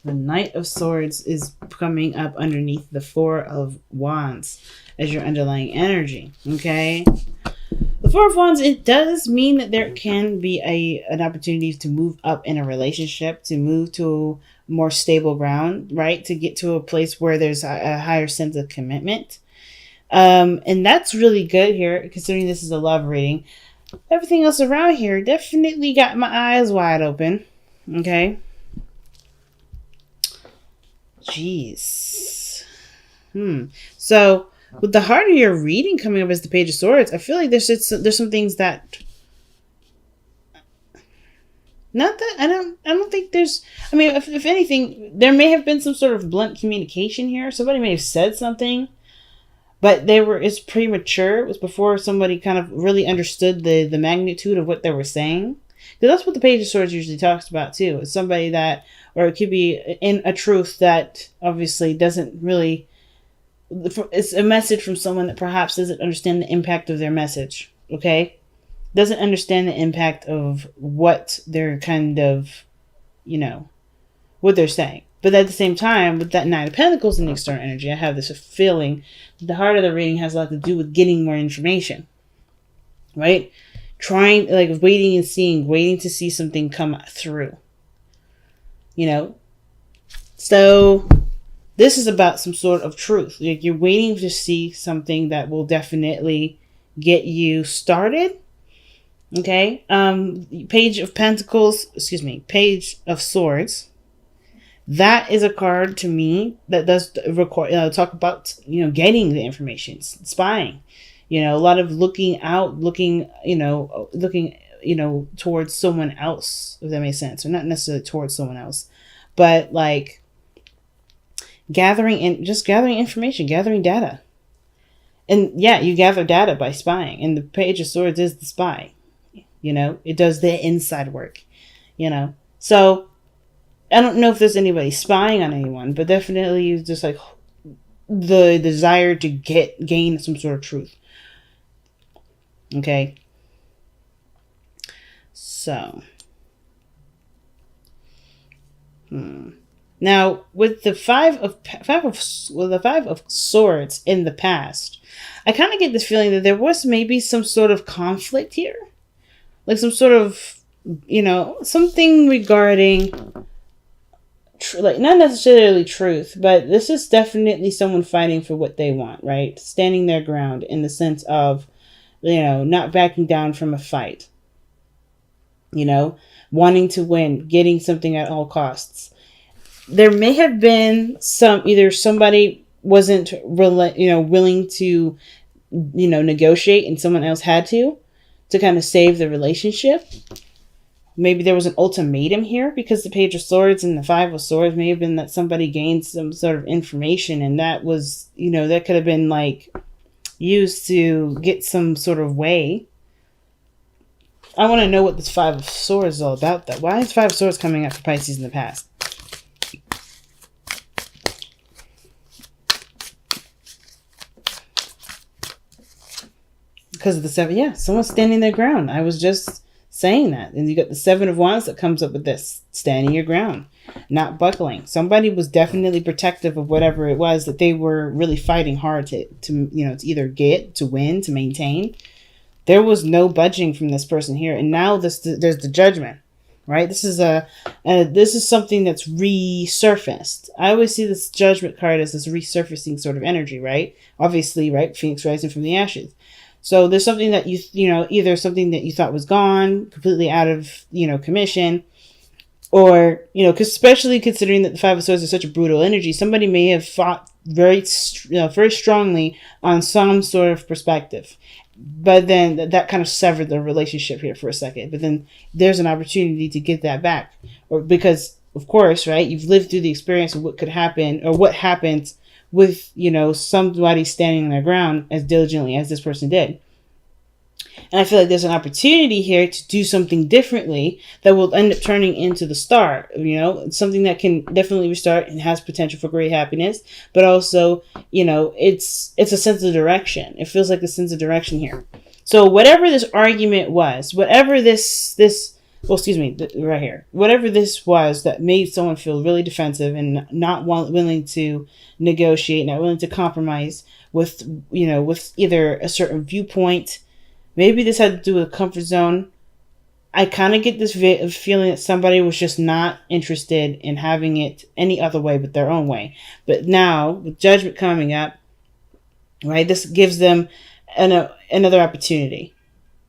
The Knight of Swords is coming up underneath the Four of Wands as your underlying energy. Okay. The Four of Wands, it does mean that there can be an opportunity to move up in a relationship, to move to more stable ground, right? To get to a place where there's a higher sense of commitment. And that's really good here, considering this is a love reading. Everything else around here definitely got my eyes wide open. Okay. Jeez. So with the heart of your reading coming up as the Page of Swords, I feel like there's some things that, not that I don't think there's, I mean, if anything, there may have been some sort of blunt communication here. Somebody may have said something, but it's premature. It was before somebody kind of really understood the magnitude of what they were saying. Because that's what the Page of Swords usually talks about too. It's somebody that, or it could be in a truth that obviously doesn't really, it's a message from someone that perhaps doesn't understand the impact of their message. Okay? Doesn't understand the impact of what they're kind of, what they're saying. But at the same time, with that Nine of Pentacles in the external energy, I have this feeling that the heart of the reading has a lot to do with getting more information. Right? Trying, like, waiting and seeing, waiting to see something come through. So this is about some sort of truth. Like, you're waiting to see something that will definitely get you started. Okay. Page of Pentacles, Page of Swords. That is a card to me that does talk about, getting the information, spying, a lot of looking out, looking towards someone else, if that makes sense, or not necessarily towards someone else, but like gathering information, gathering data. And yeah, you gather data by spying, and the Page of Swords is the spy. It does the inside work, so I don't know if there's anybody spying on anyone, but definitely just like the desire to gain some sort of truth. Okay. So now with the five of Swords in the past, I kind of get this feeling that there was maybe some sort of conflict here. Like some sort of, something regarding, like not necessarily truth, but this is definitely someone fighting for what they want, right? Standing their ground in the sense of, not backing down from a fight. Wanting to win, getting something at all costs. There may have been either somebody wasn't willing to, negotiate, and someone else had to kind of save the relationship. Maybe there was an ultimatum here, because the Page of Swords and the Five of Swords may have been that somebody gained some sort of information, and that was, that could have been like used to get some sort of way. I want to know what this Five of Swords is all about, though. Why is Five of Swords coming up for Pisces in the past? Because of the Seven. Yeah, someone's standing their ground. I was just saying that. And you got the Seven of Wands that comes up with this. Standing your ground. Not buckling. Somebody was definitely protective of whatever it was that they were really fighting hard to either get, to win, to maintain. There was no budging from this person here. And now there's the Judgment. Right? This is something that's resurfaced. I always see this Judgment card as this resurfacing sort of energy, right? Obviously, right? Phoenix rising from the ashes. So there's something that either something that you thought was gone, completely out of, commission, or, because especially considering that the Five of Swords is such a brutal energy, somebody may have fought very strongly on some sort of perspective. But then that kind of severed the relationship here for a second. But then there's an opportunity to get that back. Or because, of course, right, you've lived through the experience of what could happen, or what happens with, somebody standing their ground as diligently as this person did. And I feel like there's an opportunity here to do something differently that will end up turning into the star. Something that can definitely restart and has potential for great happiness, but also, it's a sense of direction. It feels like a sense of direction here. So whatever this argument was, whatever this well, excuse me, right here. Whatever this was that made someone feel really defensive and not willing to negotiate, not willing to compromise with, with either a certain viewpoint. Maybe this had to do with comfort zone. I kind of get this feeling that somebody was just not interested in having it any other way but their own way. But now, with judgment coming up, right, this gives them another opportunity.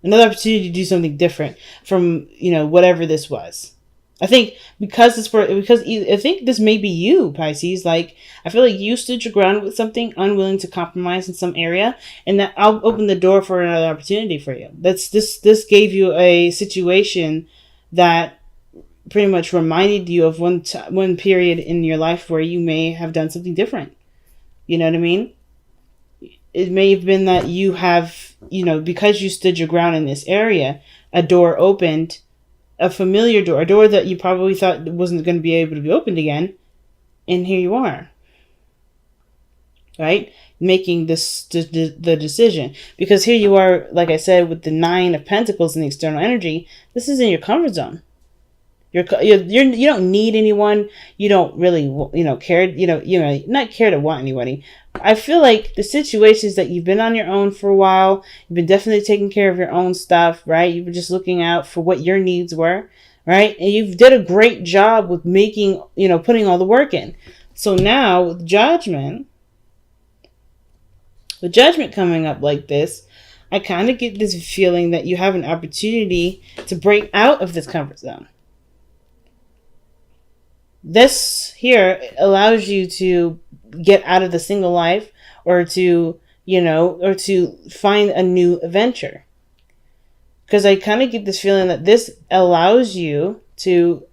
Another opportunity to do something different from, whatever this was. I think because I think this may be you, Pisces. Like, I feel like you stood your ground with something, unwilling to compromise in some area, and that I'll open the door for another opportunity for you. This gave you a situation that pretty much reminded you of one period in your life where you may have done something different. You know what I mean? It may have been that you have, because you stood your ground in this area, a door opened, a familiar door, a door that you probably thought wasn't going to be able to be opened again. And here you are, right? Making the decision. Because here you are, like I said, with the 9 of Pentacles in the external energy. This is in your comfort zone. You don't need anyone. You don't really, care. Not care to want anybody. I feel like the situations that you've been on your own for a while, you've been definitely taking care of your own stuff, right? You've been just looking out for what your needs were, right? And you've did a great job with making, putting all the work in. So now with judgment coming up like this, I kind of get this feeling that you have an opportunity to break out of this comfort zone. This here allows you to get out of the single life or to find a new adventure. Because I kind of get this feeling that this allows you to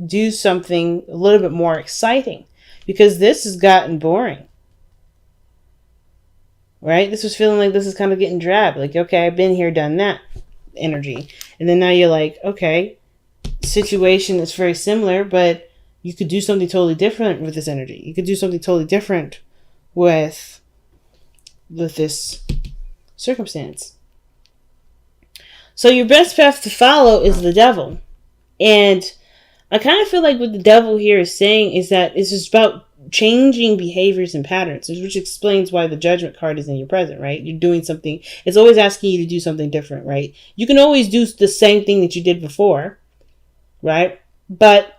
do something a little bit more exciting, because this has gotten boring. Right? This was feeling like this is kind of getting drab. Like, okay, I've been here, done that energy. And then now you're like, okay, situation is very similar, but you could do something totally different with this energy. You could do something totally different with this circumstance. So your best path to follow is the devil. And I kind of feel like what the devil here is saying is that it's just about changing behaviors and patterns, which explains why the judgment card is in your present, right? You're doing something. It's always asking you to do something different, right? You can always do the same thing that you did before, right? But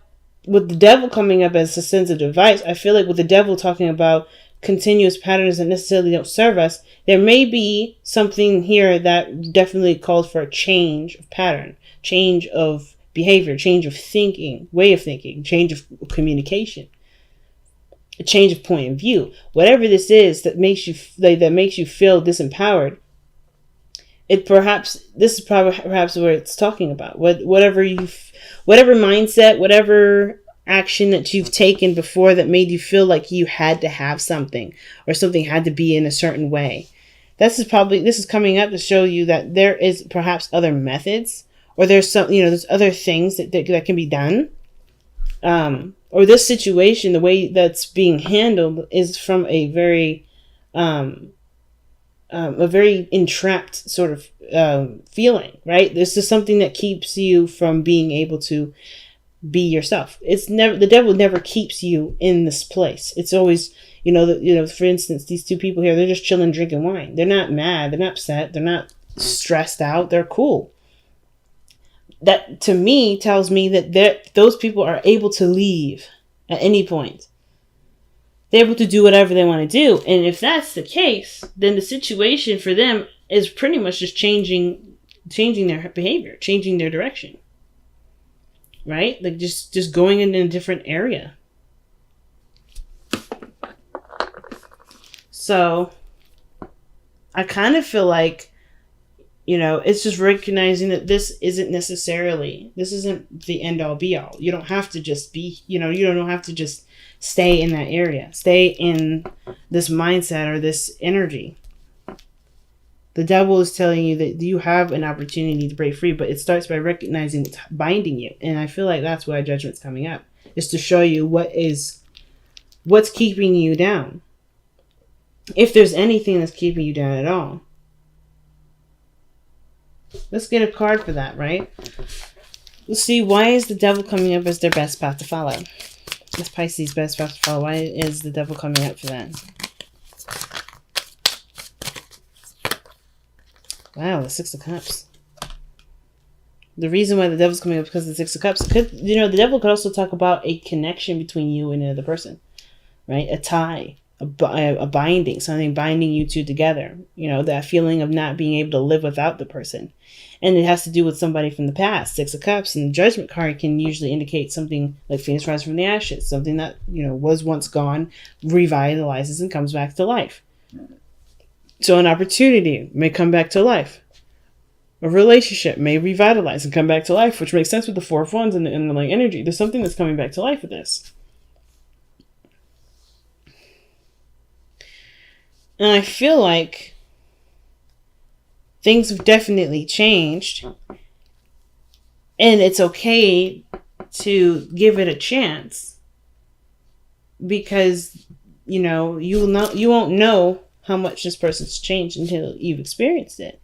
with the devil coming up as a sensitive device, I feel like with the devil talking about continuous patterns that necessarily don't serve us, there may be something here that definitely calls for a change of pattern, change of behavior, change of thinking, way of thinking, change of communication, a change of point of view. Whatever this is that makes you feel disempowered, this is perhaps what it's talking about. Whatever mindset, whatever action that you've taken before that made you feel like you had to have something or something had to be in a certain way. This is coming up to show you that there is perhaps other methods, or there's there's other things that can be done. Or this situation, the way that's being handled is from a very entrapped sort of feeling, right? This is something that keeps you from being able to be yourself. The devil never keeps you in this place. It's always, for instance, these two people here, they're just chilling, drinking wine. They're not mad. They're not upset. They're not stressed out. They're cool. That to me tells me that those people are able to leave at any point. They're able to do whatever they want to do. And if that's the case, then the situation for them is pretty much just changing their behavior, changing their direction. Right? Like just going in a different area. So I kind of feel like, it's just recognizing that this isn't the end all be all. You don't have to just be, you don't have to just stay in that area. Stay in this mindset or this energy. The devil is telling you that you have an opportunity to break free, but it starts by recognizing what's binding you. And I feel like that's why judgment's coming up, is to show you what's keeping you down. If there's anything that's keeping you down at all. Let's get a card for that, right? See, why is the devil coming up as their best path to follow? It's Pisces' best path to follow. Why is the devil coming up for that? Wow, the Six of Cups. The reason why the devil's coming up is because of the Six of Cups. The devil could also talk about a connection between you and another person, right? A tie, a binding, something binding you two together. That feeling of not being able to live without the person. And it has to do with somebody from the past. Six of Cups and the Judgment card can usually indicate something like Phoenix rising from the ashes, something that, was once gone, revitalizes and comes back to life. So an opportunity may come back to life. A relationship may revitalize and come back to life, which makes sense with the Four of Wands and the underlying energy. There's something that's coming back to life with this. And I feel like things have definitely changed. And it's okay to give it a chance. Because, you won't know how much this person's changed until you've experienced it.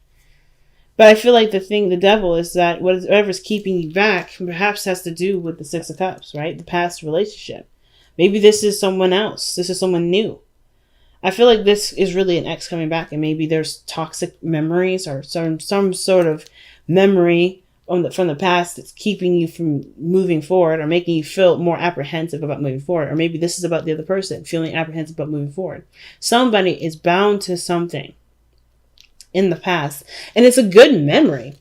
But I feel like the devil is that whatever's keeping you back perhaps has to do with the Six of Cups, right? The past relationship. Maybe this is someone else. This is someone new. I feel like this is really an ex coming back, and maybe there's toxic memories or some sort of memory from the past that's keeping you from moving forward or making you feel more apprehensive about moving forward. Or maybe this is about the other person feeling apprehensive about moving forward. Somebody is bound to something in the past, and it's a good memory.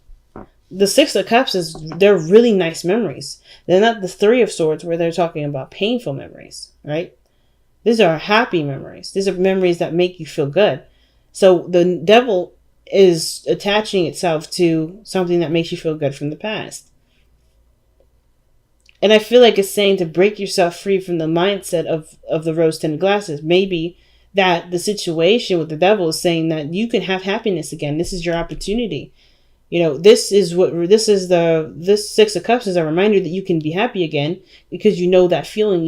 The Six of Cups they're really nice memories. They're not the Three of Swords where they're talking about painful memories, right? These are happy memories. These are memories that make you feel good. So the devil is attaching itself to something that makes you feel good from the past. And I feel like it's saying to break yourself free from the mindset of the rose-tinted glasses. Maybe that the situation with the devil is saying that you can have happiness again. This is your opportunity. This Six of Cups is a reminder that you can be happy again because you know that feeling,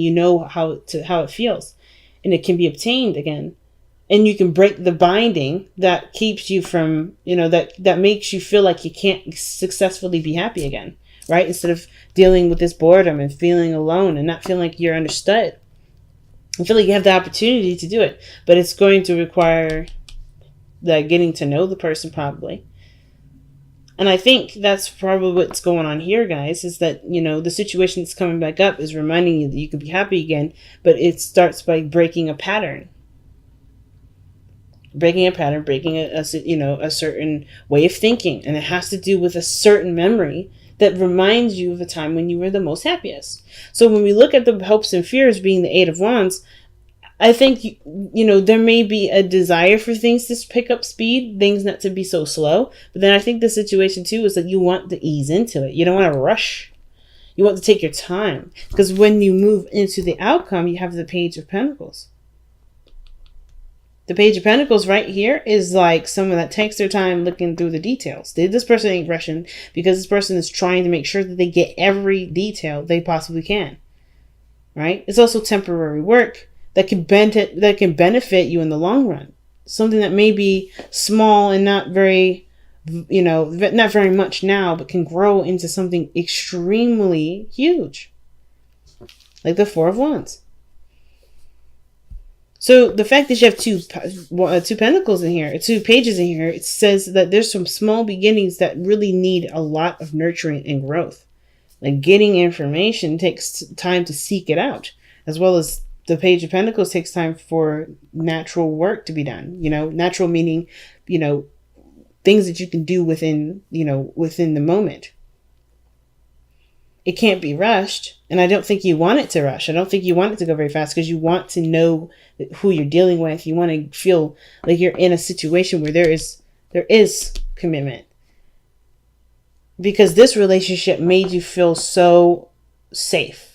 how it feels, and it can be obtained again. And you can break the binding that keeps you from, that makes you feel like you can't successfully be happy again, right? Instead of dealing with this boredom and feeling alone and not feeling like you're understood. I feel like you have the opportunity to do it, but it's going to require getting to know the person probably. And I think that's probably what's going on here, guys, is that, the situation that's coming back up is reminding you that you can be happy again, but it starts by breaking a pattern. Breaking a certain way of thinking. And it has to do with a certain memory that reminds you of a time when you were the most happiest. So when we look at the hopes and fears being the Eight of Wands, I think, there may be a desire for things to pick up speed, things not to be so slow. But then I think the situation too is that you want to ease into it. You don't want to rush. You want to take your time. Because when you move into the outcome, you have the Page of Pentacles. The Page of Pentacles right here is like someone that takes their time looking through the details. This person ain't rushing because this person is trying to make sure that they get every detail they possibly can. Right? It's also temporary work that can benefit you in the long run. Something that may be small and not very much now, but can grow into something extremely huge. Like the Four of Wands. So the fact that you have two pentacles in here, two pages in here, it says that there's some small beginnings that really need a lot of nurturing and growth. Like getting information takes time to seek it out, as well as the Page of Pentacles takes time for natural work to be done. Natural meaning, things that you can do within the moment. It can't be rushed. And I don't think you want it to rush. I don't think you want it to go very fast because you want to know who you're dealing with. You want to feel like you're in a situation where there is commitment. Because this relationship made you feel so safe.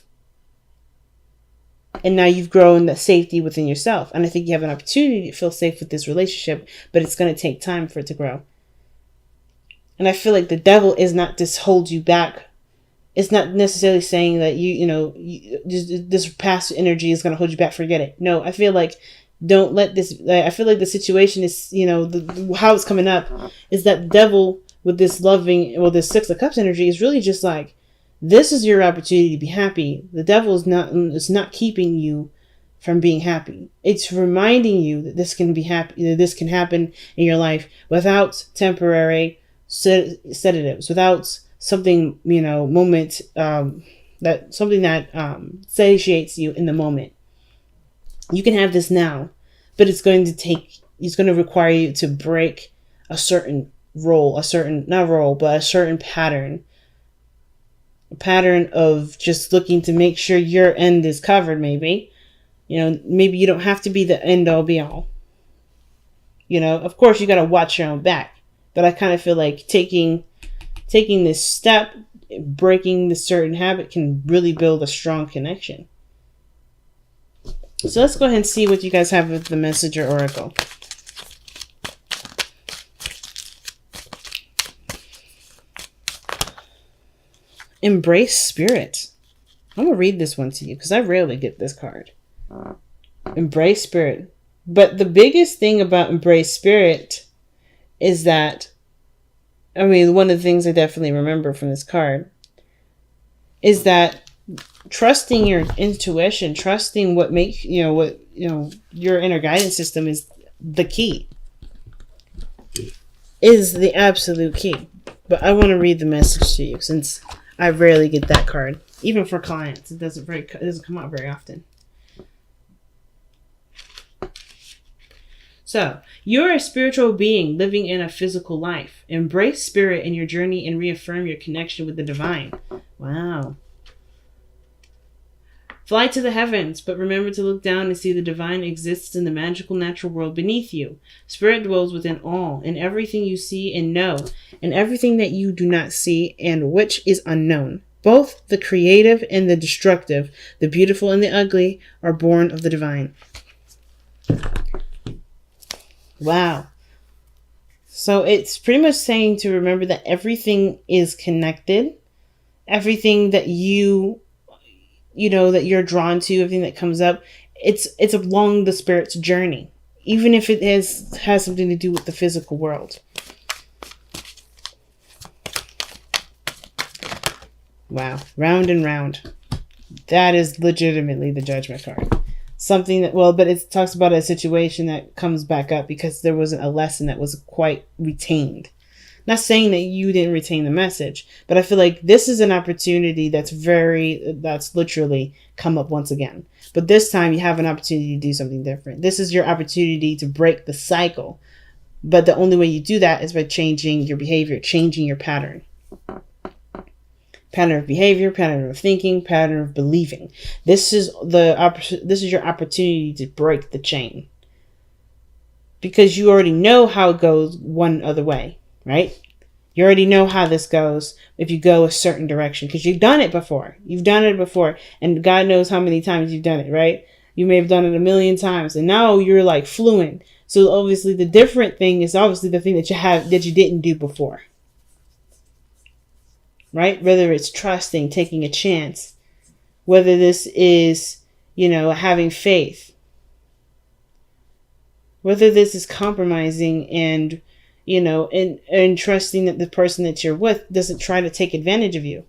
And now you've grown the safety within yourself. And I think you have an opportunity to feel safe with this relationship, but it's going to take time for it to grow. And I feel like the devil is not to hold you back. It's not necessarily saying that this past energy is going to hold you back. Forget it. No, I feel like don't let this. I feel like the situation is, how it's coming up is that the devil with this this Six of Cups energy is really just like, This is your opportunity to be happy. The devil is not keeping you from being happy. It's reminding you that this can be happy, that this can happen in your life without temporary sedatives, without something, moment, that something that satiates you in the moment. You can have this now, but it's going to require you to break a certain a certain pattern. A pattern of just looking to make sure your end is covered, maybe. Maybe you don't have to be the end all be all. Of course you got to watch your own back. But I kind of feel like taking this step, breaking this certain habit can really build a strong connection. So let's go ahead and see what you guys have with the Messenger Oracle. Embrace Spirit. I'm going to read this one to you because I rarely get this card. Embrace Spirit. But the biggest thing about Embrace Spirit is that, one of the things I definitely remember from this card is that trusting your intuition, trusting what makes, your inner guidance system is the key. Is the absolute key. But I want to read the message to you since I rarely get that card. Even for clients, it doesn't come out very often. So, you're a spiritual being living in a physical life. Embrace spirit in your journey and reaffirm your connection with the divine. Wow. Fly to the heavens, but remember to look down and see the divine exists in the magical natural world beneath you. Spirit dwells within all, in everything you see and know, and everything that you do not see and which is unknown. Both the creative and the destructive, the beautiful and the ugly, are born of the divine. Wow. So it's pretty much saying to remember that everything is connected. Everything that that you're drawn to, everything that comes up, it's along the spirit's journey, even if it has something to do with the physical world. Wow. Round and round. That is legitimately the Judgment card. Something that, but it talks about a situation that comes back up because there wasn't a lesson that was quite retained. Not saying that you didn't retain the message, but I feel like this is an opportunity that's literally come up once again. But this time you have an opportunity to do something different. This is your opportunity to break the cycle. But the only way you do that is by changing your behavior, changing your pattern. Pattern of behavior, pattern of thinking, pattern of believing. This is your opportunity to break the chain. Because you already know how it goes one other way, right? You already know how this goes if you go a certain direction because you've done it before. You've done it before, and God knows how many times you've done it, right? You may have done it 1,000,000 times, and now you're like fluent. So obviously the different thing is obviously the thing that you didn't do before. Right? Whether it's trusting, taking a chance, whether this is, having faith, whether this is compromising and, and trusting that the person that you're with doesn't try to take advantage of you.